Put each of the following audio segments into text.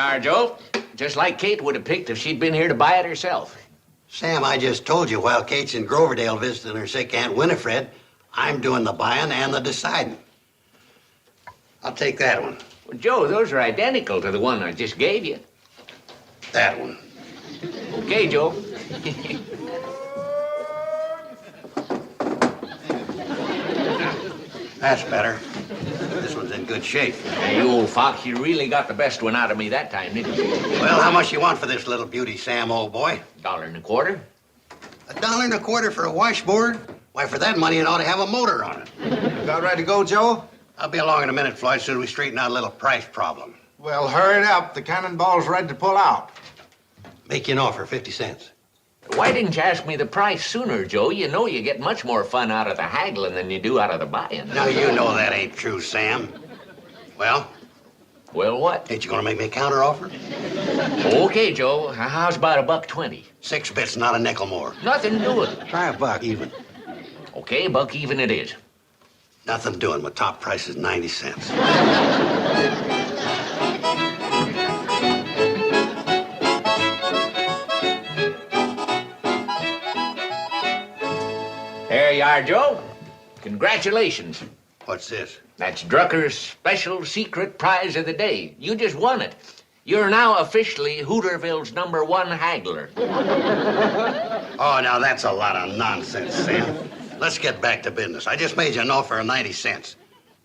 are, Joe. Just like Kate would have picked if she'd been here to buy it herself. Sam, I just told you while Kate's in Groverdale visiting her sick Aunt Winifred, I'm doing the buying and the deciding. I'll take that one. Well, Joe, those are identical to the one I just gave you. That one. Okay, Joe. That's better. This one's in good shape. Hey, you old fox, you really got the best one out of me that time, didn't you? Well, how much you want for this little beauty, Sam, old boy? $1.25. $1.25 for a washboard? Why, for that money, it ought to have a motor on it. About ready to go, Joe? I'll be along in a minute, Floyd, soon as we straighten out a little price problem. Well, hurry it up. The cannonball's ready to pull out. Make you an offer, 50 cents. Why didn't you ask me the price sooner, Joe? You know you get much more fun out of the haggling than you do out of the buying. Now, you know that ain't true, Sam. Well? Well, what? Ain't you gonna make me a counter offer? Okay, Joe. How's about $1.20? 6 bits, not a nickel more. Nothing doing. Try $1 even. Okay, $1 even it is. Nothing doing. My top price is 90 cents. There you are, Joe. Congratulations. What's this? That's Drucker's special secret prize of the day. You just won it. You're now officially Hooterville's #1 haggler. Oh, now that's a lot of nonsense, Sam. Let's get back to business. I just made you an offer of 90 cents.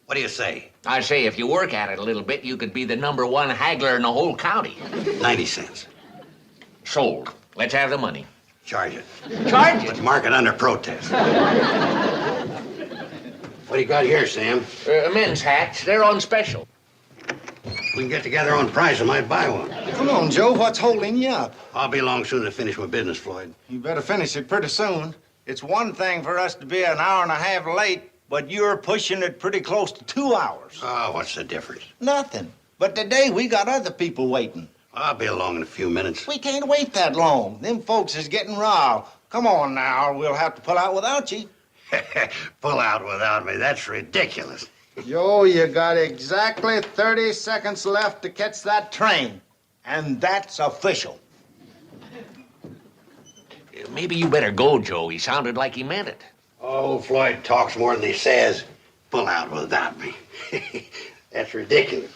What do you say? I say, if you work at it a little bit, you could be the #1 haggler in the whole county. 90 cents. Sold. Let's have the money. Charge it. Charge But it. mark it under protest. What do you got here, Sam? Men's hats. They're on special. We can get together on price. I might buy one. Come on, Joe. What's holding you up? I'll be along soon to finish my business, Floyd. You better finish it pretty soon. It's one thing for us to be an hour and a half late, but you're pushing it pretty close to 2 hours. Oh, what's the difference? Nothing. But today we got other people waiting. I'll be along in a few minutes. We can't wait that long. Them folks is getting riled. Come on now, we'll have to pull out without you. Pull out without me. That's ridiculous. Joe, you got exactly 30 seconds left to catch that train. And that's official. Maybe you better go, Joe. He sounded like he meant it. Oh, Floyd talks more than he says. Pull out without me. That's ridiculous.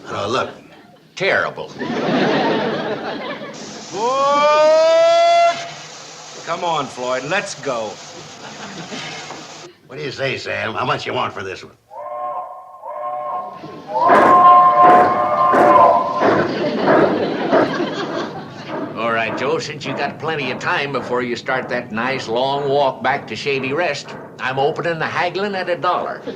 Oh, look. Terrible. Come on, Floyd, let's go. What do you say, Sam? How much you want for this one? All right, Joe, since you got plenty of time before you start that nice long walk back to Shady Rest, I'm opening the haggling at $1.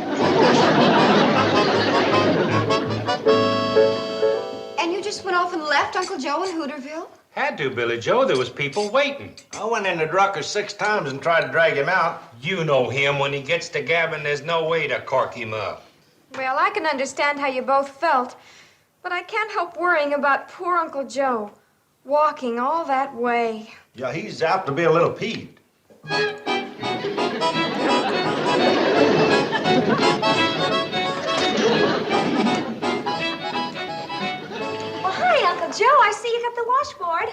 And you just went off and left Uncle Joe in Hooterville? Had to, Billy Joe. There was people waiting. I went into Drucker 6 times and tried to drag him out. You know him. When he gets to gabbing, there's no way to cork him up. Well, I can understand how you both felt, but I can't help worrying about poor Uncle Joe, walking all that way. Yeah, he's apt to be a little peeved. Uncle Joe, I see you got the washboard.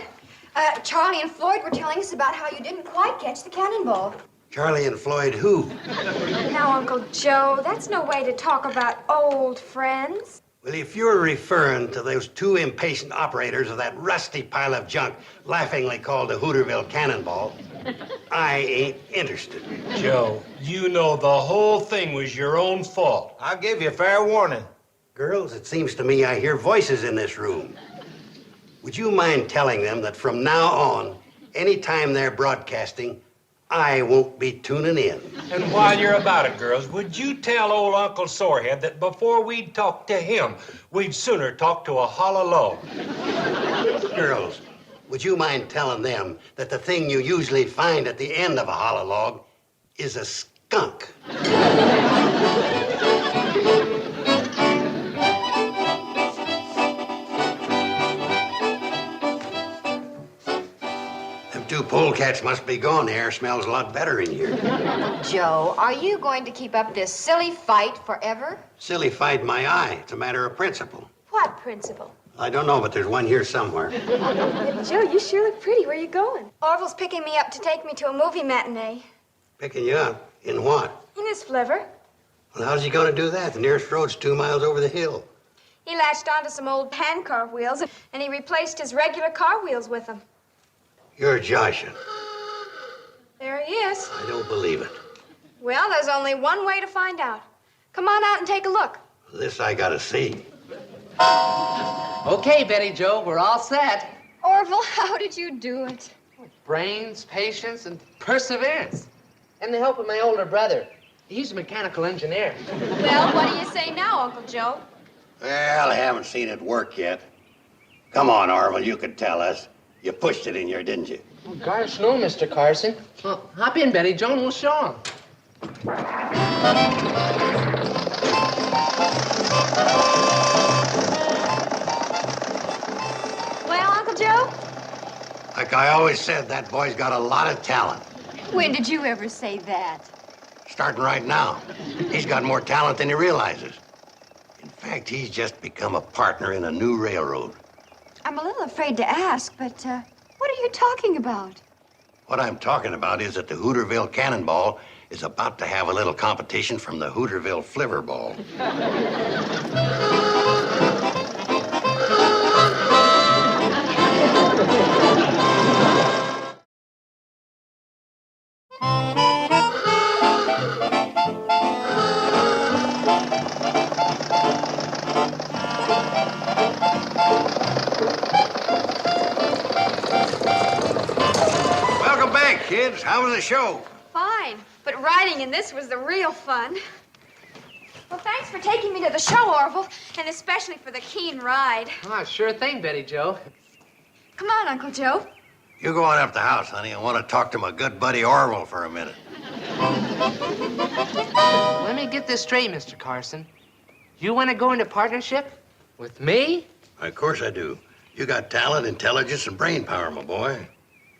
Charlie and Floyd were telling us about how you didn't quite catch the cannonball. Charlie and Floyd who? Now, Uncle Joe, that's no way to talk about old friends. Well, if you're referring to those 2 impatient operators of that rusty pile of junk laughingly called the Hooterville Cannonball, I ain't interested. Joe, you know the whole thing was your own fault. I'll give you fair warning. Girls, it seems to me I hear voices in this room. Would you mind telling them that from now on, anytime they're broadcasting, I won't be tuning in? And while you're about it, girls, would you tell old Uncle Sorehead that before we'd talk to him, we'd sooner talk to a hollow log? Girls, would you mind telling them that the thing you usually find at the end of a hollow log is a skunk? Them 2 polecats cats must be gone. The air smells a lot better in here. Joe, are you going to keep up this silly fight forever? Silly fight my eye. It's a matter of principle. What principle? I don't know, but there's one here somewhere. Joe, you sure look pretty. Where are you going? Orville's picking me up to take me to a movie matinee. Picking you up? In what? In his flivver. Well, how's he going to do that? The nearest road's 2 miles over the hill. He latched onto some old pan car wheels, and he replaced his regular car wheels with them. You're joshing. There he is. I don't believe it. Well, there's only one way to find out. Come on out and take a look. This I gotta see. Okay, Betty Joe, we're all set. Orville, how did you do it? Brains, patience, and perseverance. And the help of my older brother. He's a mechanical engineer. Well, what do you say now, Uncle Joe? Well, I haven't seen it work yet. Come on, Orville, you could tell us. You pushed it in here, didn't you? Oh, gosh, no, Mr. Carson. Well, hop in, Betty Joe, and we'll show him. Well, Uncle Joe? Like I always said, that boy's got a lot of talent. When did you ever say that? Starting right now. He's got more talent than he realizes. In fact, he's just become a partner in a new railroad. I'm a little afraid to ask, but what are you talking about? What I'm talking about is that the Hooterville Cannonball is about to have a little competition from the Hooterville Flivverball. Welcome back, kids. How was the show? Fine, but riding in this was the real fun. Well, thanks for taking me to the show, Orville, and especially for the keen ride. Ah, sure thing, Betty Joe. Come on, Uncle Joe. You go on up the house, honey. I want to talk to my good buddy Orville for a minute. Let me get this straight, Mr. Carson. You want to go into partnership with me? Of course I do. You got talent, intelligence, and brain power, my boy.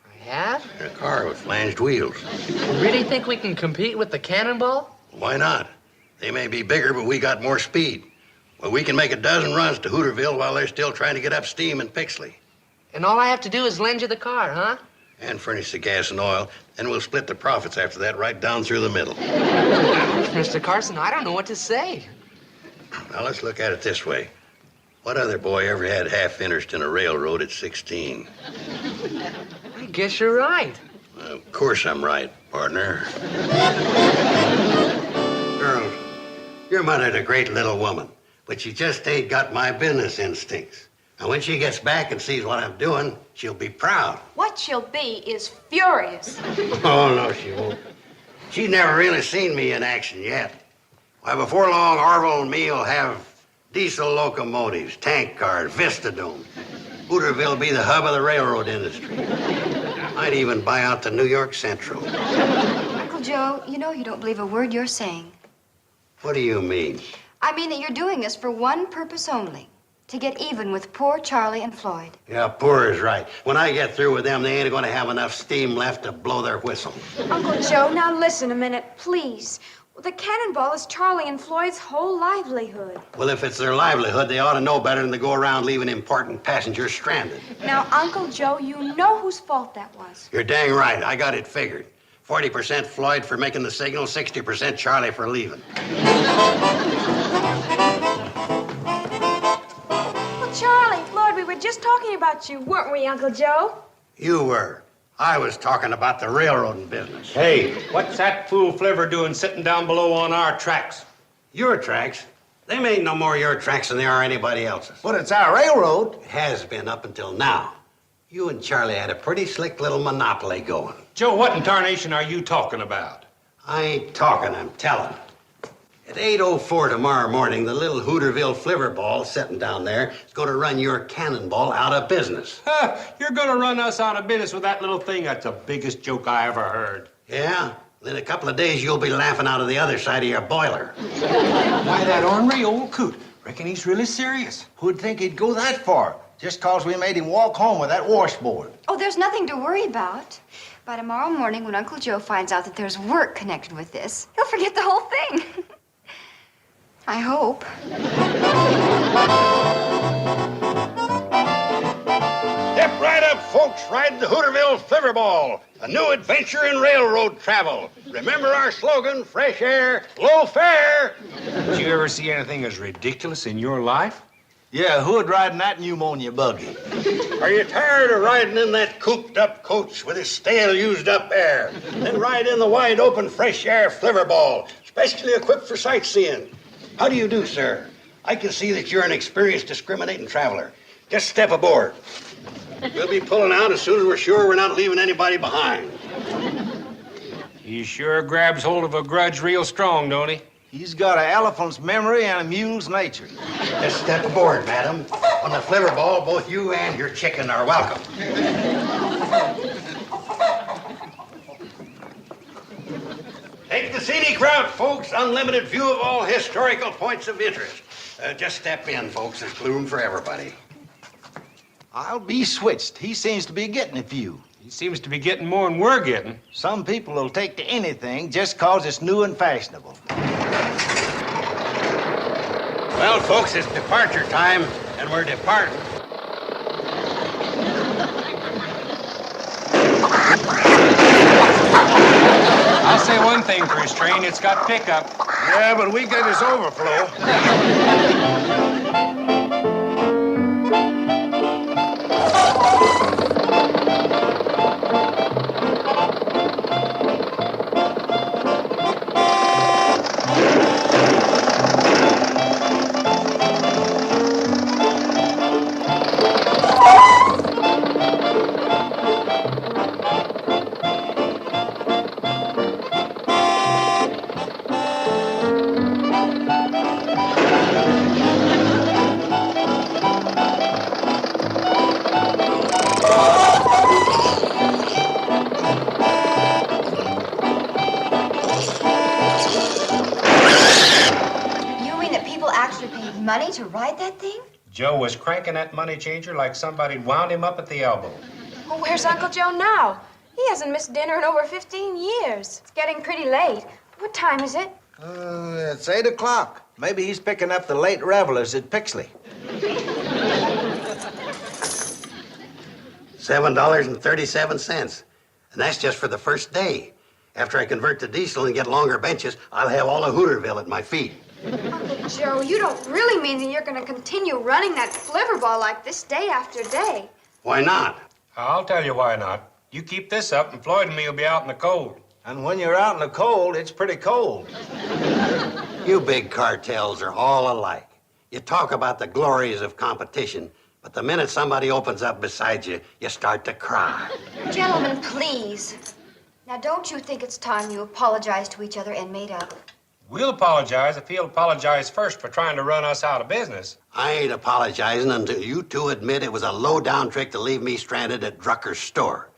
I have? You're a car with flanged wheels. You really think we can compete with the Cannonball? Why not? They may be bigger, but we got more speed. Well, we can make a dozen runs to Hooterville while they're still trying to get up steam in Pixley. And all I have to do is lend you the car, huh? And furnish the gas and oil, and we'll split the profits after that right down through the middle. Mr. Carson, I don't know what to say. Now, let's look at it this way. What other boy ever had half interest in a railroad at 16? I guess you're right. Of course I'm right, partner. Girls, your mother's a great little woman, but she just ain't got my business instincts. And when she gets back and sees what I'm doing, she'll be proud. What she'll be is furious. Oh, no, she won't. She's never really seen me in action yet. Why, before long, Orville and me will have diesel locomotives, tank cars, Vistadome. Hooterville will be the hub of the railroad industry. Might even buy out the New York Central. Uncle Joe, you know you don't believe a word you're saying. What do you mean? I mean that you're doing this for one purpose only. To get even with poor Charlie and Floyd. Yeah, poor is right. When I get through with them, they ain't going to have enough steam left to blow their whistle. Uncle Joe, now listen a minute, please. The Cannonball is Charlie and Floyd's whole livelihood. Well, if it's their livelihood, they ought to know better than to go around leaving important passengers stranded. Now, Uncle Joe, you know whose fault that was. You're dang right. I got it figured. 40% Floyd for making the signal, 60% Charlie for leaving. Well, Charlie, Floyd, we were just talking about you, weren't we, Uncle Joe? You were. I was talking about the railroading business. Hey, what's that fool Flivver doing sitting down below on our tracks? Your tracks? Them ain't no more your tracks than they are anybody else's. But it's our railroad. It has been up until now. You and Charlie had a pretty slick little monopoly going. Joe, what in tarnation are you talking about? I ain't talking, I'm telling. At 8:04 tomorrow morning, the little Hooterville Flivverball sitting down there is going to run your Cannonball out of business. Huh, you're gonna run us out of business with that little thing? That's the biggest joke I ever heard. Yeah? In a couple of days, you'll be laughing out of the other side of your boiler. Why, that ornery old coot. Reckon he's really serious. Who'd think he'd go that far? Just 'cause we made him walk home with that washboard. Oh, there's nothing to worry about. By tomorrow morning, when Uncle Joe finds out that there's work connected with this, he'll forget the whole thing. I hope. Step right up, folks. Ride the Hooterville Flivverball, a new adventure in railroad travel. Remember our slogan, fresh air, low fare. Did you ever see anything as ridiculous in your life? Yeah, who'd ride in that pneumonia buggy? Are you tired of riding in that cooped-up coach with its stale, used-up air? Then ride in the wide-open fresh air Flivverball, specially equipped for sightseeing. How do you do, sir? I can see that you're an experienced, discriminating traveler. Just step aboard. We'll be pulling out as soon as we're sure we're not leaving anybody behind. He sure grabs hold of a grudge real strong, don't he? He's got an elephant's memory and a mule's nature. Just step aboard, madam. On the Flivverball, both you and your chicken are welcome. Take the scenic route, folks. Unlimited view of all historical points of interest. Just step in, folks. There's room for everybody. I'll be switched. He seems to be getting a few. He seems to be getting more than we're getting. Some people will take to anything just 'cause it's new and fashionable. Well, folks, it's departure time, and we're departing. I'll say one thing for his train, it's got pickup. Yeah, but we get his overflow. Money to ride that thing? Joe was cranking that money changer like somebody'd wound him up at the elbow. Well, where's Uncle Joe now? He hasn't missed dinner in over 15 years. It's getting pretty late. What time is it? It's 8 o'clock. Maybe he's picking up the late revelers at Pixley. $7.37. And that's just for the first day. After I convert to diesel and get longer benches, I'll have all of Hooterville at my feet. Uncle Joe, you don't really mean that you're going to continue running that Flivverball like this day after day. Why not? I'll tell you why not. You keep this up and Floyd and me will be out in the cold. And when you're out in the cold, it's pretty cold. You big cartels are all alike. You talk about the glories of competition, but the minute somebody opens up beside you, you start to cry. Gentlemen, please. Now, don't you think it's time you apologize to each other and made up? We'll apologize if he'll apologize first for trying to run us out of business. I ain't apologizing until you two admit it was a low-down trick to leave me stranded at Drucker's store.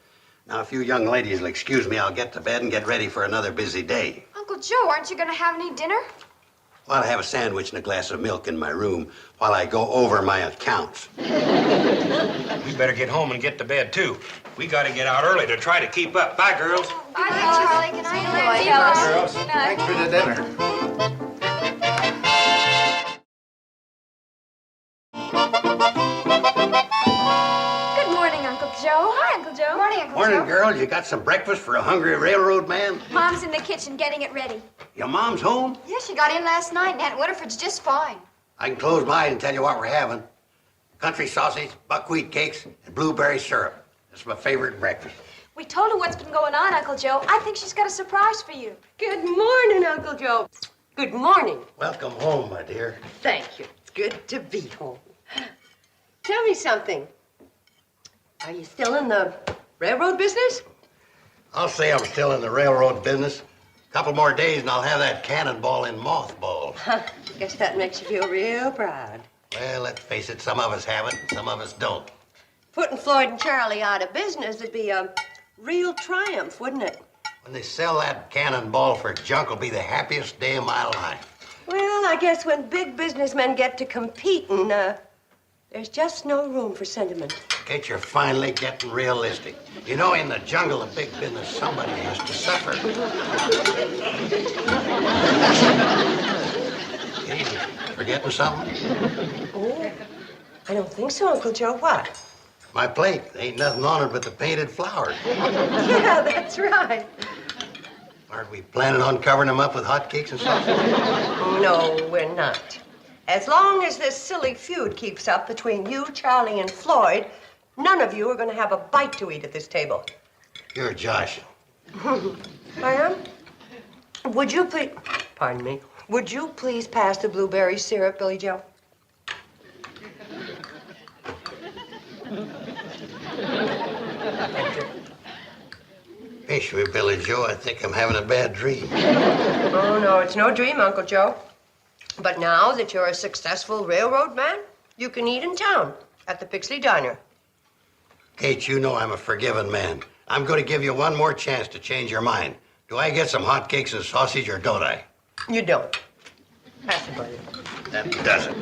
Now, if you young ladies will excuse me, I'll get to bed and get ready for another busy day. Uncle Joe, aren't you going to have any dinner? Well, I have a sandwich and a glass of milk in my room while I go over my accounts. We better get home and get to bed, too. We got to get out early to try to keep up. Bye, girls. Bye, Charlie. Good night, Floyd. Girls, thanks for the dinner. Good morning, Uncle Joe. Hi, Uncle Joe. Morning, Uncle Morning, Joe. girls. You got some breakfast for a hungry railroad man? Mom's in the kitchen getting it ready. Your mom's home? Yeah, she got in last night, and Aunt Winifred's just fine. I can close my eyes and tell you what we're having. Country sausage, buckwheat cakes, and blueberry syrup. That's my favorite breakfast. We told her what's been going on, Uncle Joe. I think she's got a surprise for you. Good morning, Uncle Joe. Good morning. Welcome home, my dear. Thank you. It's good to be home. Tell me something. Are you still in the railroad business? I'll say I'm still in the railroad business. A couple more days and I'll have that cannonball in mothballs. Guess that makes you feel real proud. Well, let's face it, some of us have it and some of us don't. Putting Floyd and Charlie out of business would be a real triumph, wouldn't it? When they sell that cannonball for junk, will be the happiest day of my life. Well, I guess when big businessmen get to competing, there's just no room for sentiment. Kate, you're finally getting realistic. You know, in the jungle of big business, somebody has to suffer. Kate, forgetting something? Oh, I don't think so, Uncle Joe. What? My plate. Ain't nothing on it but the painted flowers. Yeah, that's right. Aren't we planning on covering them up with hotcakes and sausage? No, we're not. As long as this silly feud keeps up between you, Charlie, and Floyd, none of you are going to have a bite to eat at this table. You're Josh. I am? Would you please... Pardon me. Would you please pass the blueberry syrup, Billy Joe? Fish me, Billy Joe. I think I'm having a bad dream. Oh, no, it's no dream, Uncle Joe. But now that you're a successful railroad man, you can eat in town at the Pixley Diner. Kate, you know I'm a forgiving man. I'm going to give you one more chance to change your mind. Do I get some hotcakes and sausage or don't I? You don't. Pass it, buddy. That does it.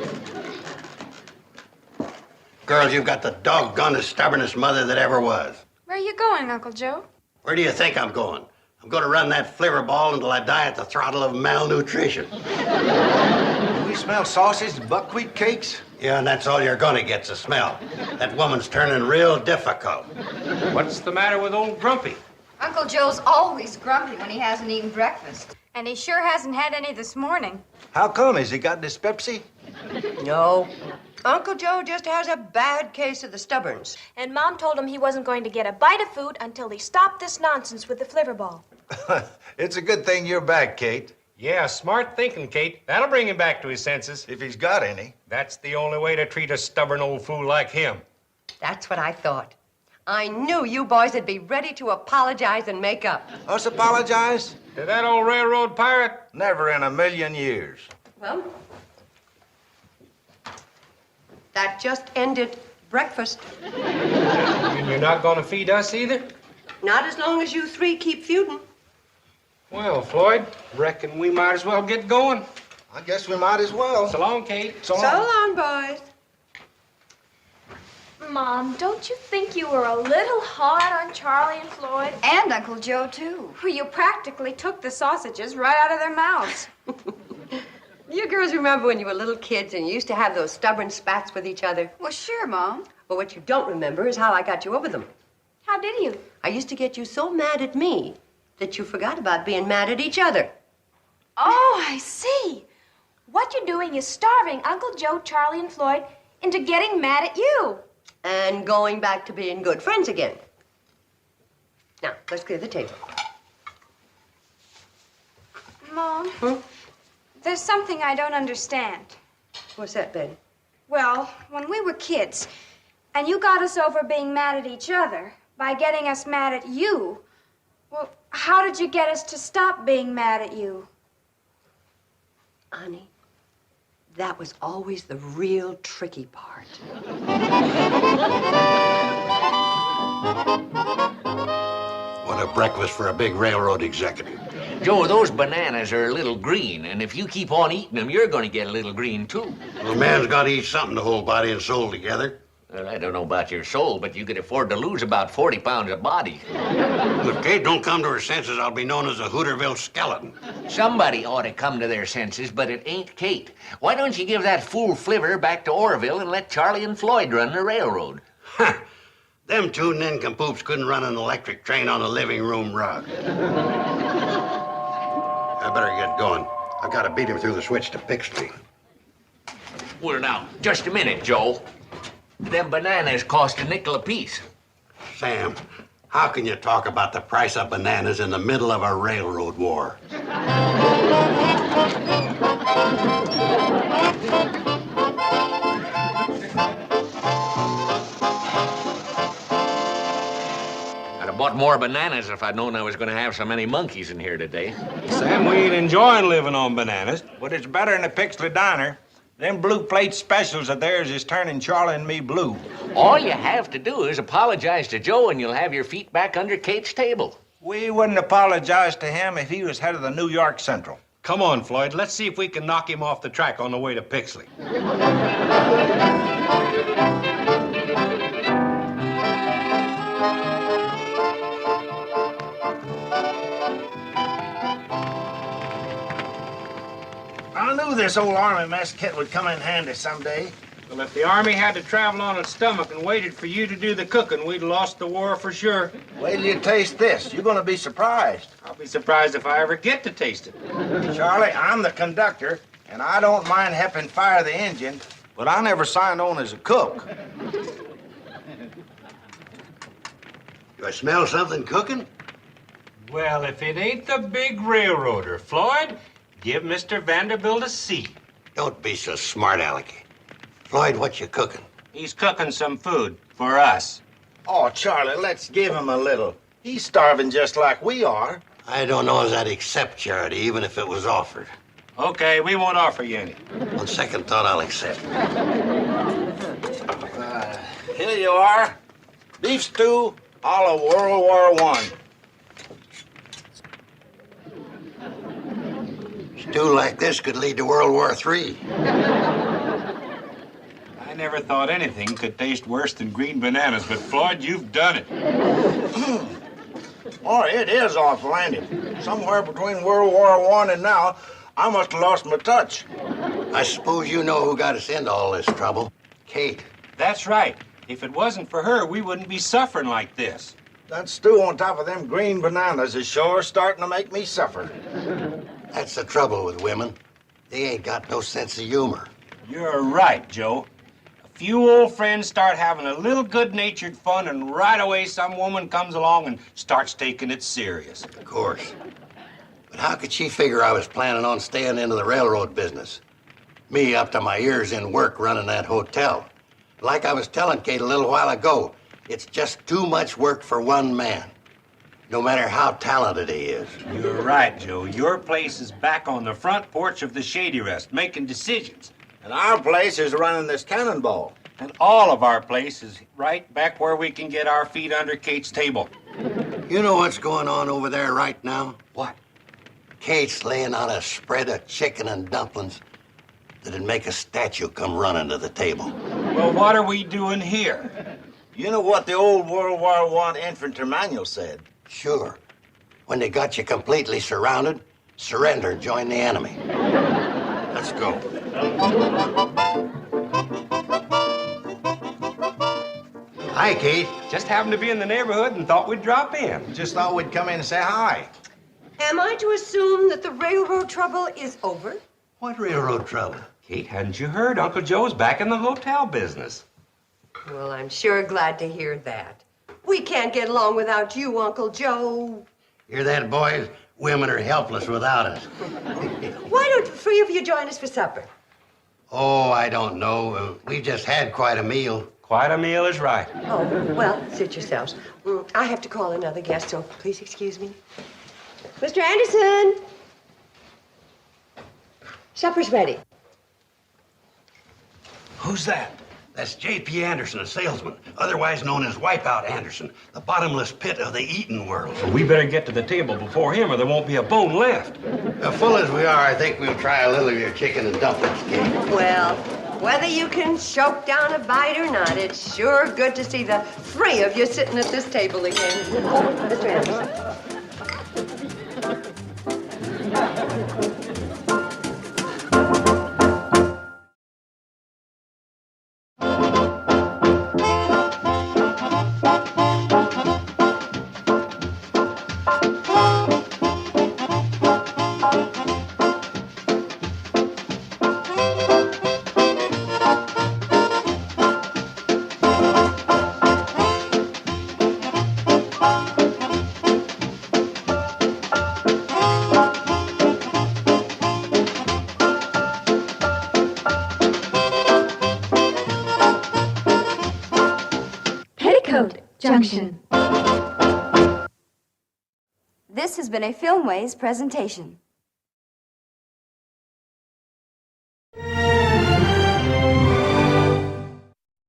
Girls, you've got the doggonest, stubbornest mother that ever was. Where are you going, Uncle Joe? Where do you think I'm going? I'm going to run that Flivverball until I die at the throttle of malnutrition. Do we smell sausage and buckwheat cakes? Yeah, and that's all you're going to get's a smell. That woman's turning real difficult. What's the matter with old Grumpy? Uncle Joe's always grumpy when he hasn't eaten breakfast. And he sure hasn't had any this morning. How come? Has he got dyspepsy? No. Uncle Joe just has a bad case of the stubborns. And Mom told him he wasn't going to get a bite of food until he stopped this nonsense with the Flivverball. It's a good thing you're back, Kate. Yeah, smart thinking, Kate. That'll bring him back to his senses. If he's got any. That's the only way to treat a stubborn old fool like him. That's what I thought. I knew you boys would be ready to apologize and make up. Us apologize? To that old railroad pirate? Never in a million years. Well, that just ended breakfast. And you're not going to feed us either? Not as long as you three keep feuding. Well, Floyd, reckon we might as well get going. I guess we might as well. So long, Kate. So long, boys. Mom, don't you think you were a little hard on Charlie and Floyd? And Uncle Joe, too. Well, you practically took the sausages right out of their mouths. You girls remember when you were little kids and you used to have those stubborn spats with each other? Well, sure, Mom. But what you don't remember is how I got you over them. How did you? I used to get you so mad at me that you forgot about being mad at each other. Oh, I see. What you're doing is starving Uncle Joe, Charlie, and Floyd into getting mad at you. And going back to being good friends again. Now, let's clear the table. Mom, there's something I don't understand. What's that, Betty? Well, when we were kids, and you got us over being mad at each other by getting us mad at you, well, how did you get us to stop being mad at you? Honey, that was always the real tricky part. What a breakfast for a big railroad executive. Joe, those bananas are a little green, and if you keep on eating them, you're going to get a little green, too. Well, a man's got to eat something to hold body and soul together. Well, I don't know about your soul, but you could afford to lose about 40 pounds of body. If Kate don't come to her senses, I'll be known as a Hooterville skeleton. Somebody ought to come to their senses, but it ain't Kate. Why don't you give that fool Flivver back to Oroville and let Charlie and Floyd run the railroad? Ha! Them two nincompoops couldn't run an electric train on a living room rug. I better get going. I've got to beat him through the switch to Pixley. Well, now, just a minute, Joe. Them bananas cost a nickel apiece. Sam, how can you talk about the price of bananas in the middle of a railroad war? I'd have bought more bananas if I'd known I was going to have so many monkeys in here today. Sam, we ain't enjoying living on bananas. But it's better in the Pixley Diner. Them blue plate specials of theirs is turning Charlie and me blue. All you have to do is apologize to Joe and you'll have your feet back under Kate's table. We wouldn't apologize to him if he was head of the New York Central. Come on, Floyd. Let's see if we can knock him off the track on the way to Pixley. I knew this old army mess kit would come in handy someday. Well, if the Army had to travel on its stomach and waited for you to do the cooking, we'd lost the war for sure. Wait till you taste this. You're gonna be surprised. I'll be surprised if I ever get to taste it. Charlie, I'm the conductor, and I don't mind helping fire the engine, but I never signed on as a cook. Do I smell something cooking? Well, if it ain't the big railroader, Floyd, give Mr. Vanderbilt a seat. Don't be so smart, Alecky. Floyd, what you cooking? He's cooking some food for us. Oh, Charlie, let's give him a little. He's starving just like we are. I don't know as I'd accept charity, even if it was offered. Okay, we won't offer you any. On second thought, I'll accept. Here you are. Beef stew, a la World War I. Stew like this could lead to World War III. I never thought anything could taste worse than green bananas, but Floyd, you've done it. Oh, it is awful-handed. Somewhere between World War I and now, I must have lost my touch. I suppose you know who got us into all this trouble. Kate. That's right. If it wasn't for her, we wouldn't be suffering like this. That stew on top of them green bananas is sure starting to make me suffer. That's the trouble with women. They ain't got no sense of humor. You're right, Joe. A few old friends start having a little good-natured fun, and right away some woman comes along and starts taking it serious. Of course. But how could she figure I was planning on staying into the railroad business? Me up to my ears in work running that hotel. Like I was telling Kate a little while ago, it's just too much work for one man, no matter how talented he is. You're right, Joe. Your place is back on the front porch of the Shady Rest, making decisions. And our place is running this cannonball. And all of our place is right back where we can get our feet under Kate's table. You know what's going on over there right now? What? Kate's laying out a spread of chicken and dumplings that'd make a statue come running to the table. Well, what are we doing here? You know what the old World War I infantry manual said? Sure. When they got you completely surrounded, surrender and join the enemy. Let's go. Hi, Kate. Just happened to be in the neighborhood and thought we'd drop in. Just thought we'd come in and say hi. Am I to assume that the railroad trouble is over? What railroad trouble? Kate, hadn't you heard? Uncle Joe's back in the hotel business. Well, I'm sure glad to hear that. We can't get along without you, Uncle Joe. Hear that, boys? Women are helpless without us. Why don't the three of you join us for supper? Oh, I don't know. We've just had quite a meal. Quite a meal is right. Oh, well, suit yourselves. I have to call another guest, so please excuse me. Mr. Anderson! Supper's ready. Who's that? That's J.P. Anderson, a salesman, otherwise known as Wipeout Anderson, the bottomless pit of the eating world. We better get to the table before him or there won't be a bone left. Full as we are, I think we'll try a little of your chicken and dumplings, Kate. Well, whether you can choke down a bite or not, it's sure good to see the three of you sitting at this table again. Mr. Anderson. Petticoat, Junction. This has been a Filmways presentation.